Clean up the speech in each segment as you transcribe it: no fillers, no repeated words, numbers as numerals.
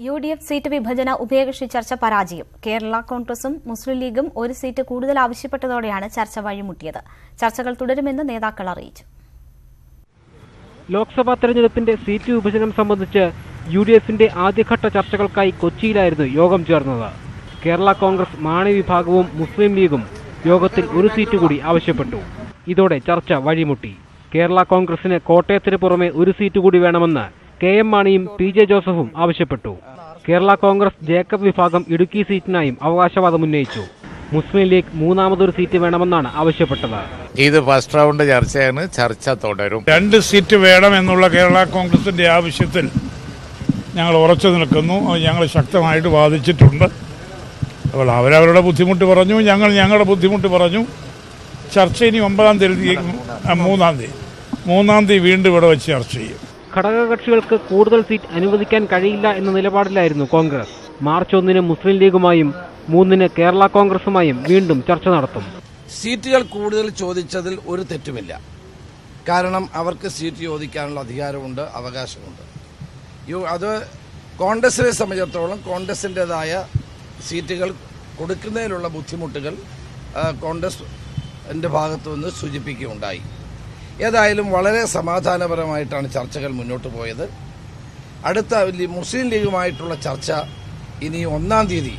UDF seat വിഭജന ഉഭയകക്ഷി ചർച്ച പരാജയം. കേരള കോൺഗ്രസും മുസ്ലിം ലീഗും ഒരു സീറ്റ് കൂടുതൽ ആവശ്യപ്പെട്ടതോടെയാണ് ചർച്ച വഴിമുട്ടിയത്. ചർച്ചകൾ തുടരുമെന്ന് നേതാക്കൾ അറിയിച്ചു. ലോക്സഭാ തെരഞ്ഞെടുപ്പിന്റെ സീറ്റ് വിഭജനം സംബന്ധിച്ച് UDFന്റെ ആദ്യഘട്ട ചർച്ചകൾക്കായി കൊച്ചിയിലായിരുന്നു യോഗം ചേർന്നത്. കേരള കോൺഗ്രസ് മാണി വിഭാഗവും മുസ്ലിം ലീഗും യോഗത്തിൽ ഒരു സീറ്റ് കൂടി ആവശ്യപ്പെട്ടു. ഇതോടെ ചർച്ച വഴിമുട്ടി. കേരള കോൺഗ്രസിന് കോട്ടയത്തിന് പുറമെ ഒരു സീറ്റ് കൂടി വേണമെന്ന് KM മാണിയും PJ ജോസഫും ആവശ്യപ്പെട്ടു. കേരള കോൺഗ്രസ് ജേക്കബ് വിഭാഗം ഇടുക്കി സീറ്റിനായും അവകാശവാദം ഉന്നയിച്ചു. മുസ്ലിം ലീഗ് മൂന്നാമതൊരു സീറ്റ് വേണമെന്നാണ് ആവശ്യപ്പെട്ടത്. ഇത് ഫസ്റ്റ് റൗണ്ട് ചർച്ചയാണ്. ചർച്ച തുടരും. 2 സീറ്റ് വേണമെന്നുള്ള കേരള കോൺഗ്രസിന്റെ ആവശ്യത്തിൽ ഞങ്ങൾ ഉറച്ചു നിൽക്കുന്നു. ഞങ്ങൾ ശക്തമായിട്ട് വാദിച്ചിട്ടുണ്ട്. അപ്പോൾ അവരവരുടെ ബുദ്ധിമുട്ട് പറഞ്ഞു, ഞങ്ങൾ ഞങ്ങളുടെ ബുദ്ധിമുട്ട് പറഞ്ഞു. ചർച്ച ഇനി 9-ാം തീയതി 3-ാം തീയതി വീണ്ടും ഇവിടെ വെച്ച് ചർച്ച ചെയ്യും. ഘടകകക്ഷികൾക്ക് കൂടുതൽ സീറ്റ് അനുവദിക്കാൻ കഴിയില്ല എന്ന നിലപാടിലായിരുന്നു കോൺഗ്രസ്. മാർച്ച് 1-ന് മുസ്ലിം ലീഗുമായും 3-ന് കേരള കോൺഗ്രസുമായും വീണ്ടും ചർച്ച നടത്തും. സീറ്റുകൾ കൂടുതൽ ചോദിച്ചതിൽ ഒരു തെറ്റുമില്ല. കാരണം അവർക്ക് സീറ്റ് ചോദിക്കാനുള്ള അധികാരമുണ്ട്, അവകാശമുണ്ട്. അത് കോൺഗ്രസിനെ സംബന്ധിച്ചിടത്തോളം കോൺഗ്രസിൻ്റെതായ സീറ്റുകൾ കൊടുക്കുന്നതിലുള്ള ബുദ്ധിമുട്ടുകൾ കോൺഗ്രസിൻ്റെ ഭാഗത്തുനിന്ന് സൂചിപ്പിക്കുകയുണ്ടായി. ഏതായാലും വളരെ സമാധാനപരമായിട്ടാണ് ചർച്ചകൾ മുന്നോട്ട് പോയത്. അടുത്ത മുസ്ലിം ലീഗുമായിട്ടുള്ള ചർച്ച ഇനി 1-ാം തീയതി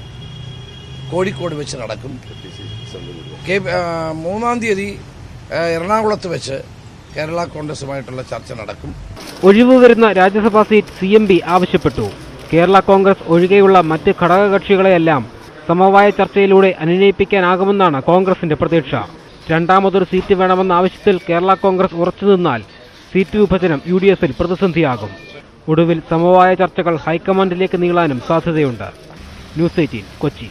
കോഴിക്കോട് വെച്ച് നടക്കും. 3-ാം തീയതി എറണാകുളത്ത് വെച്ച് കേരള കോൺഗ്രസുമായിട്ടുള്ള ചർച്ച നടക്കും. ഒഴിവ് വരുന്ന രാജ്യസഭാ സീറ്റ് CMP ആവശ്യപ്പെട്ടു. കേരള കോൺഗ്രസ് ഒഴികെയുള്ള മറ്റ് ഘടകകക്ഷികളെയെല്ലാം സമവായ ചർച്ചയിലൂടെ അനുനയിപ്പിക്കാനാകുമെന്നാണ് കോൺഗ്രസിന്റെ പ്രതീക്ഷ. രണ്ടാമതൊരു സീറ്റ് വേണമെന്ന ആവശ്യത്തിൽ കേരള കോൺഗ്രസ് ഉറച്ചുനിന്നാൽ സീറ്റ് വിഭജനം UDFൽ പ്രതിസന്ധിയാകും. ഒടുവിൽ സമവായ ചർച്ചകൾ ഹൈക്കമാൻഡിലേക്ക് നീളാനും സാധ്യതയുണ്ട്. ന്യൂസ് 18 കൊച്ചി.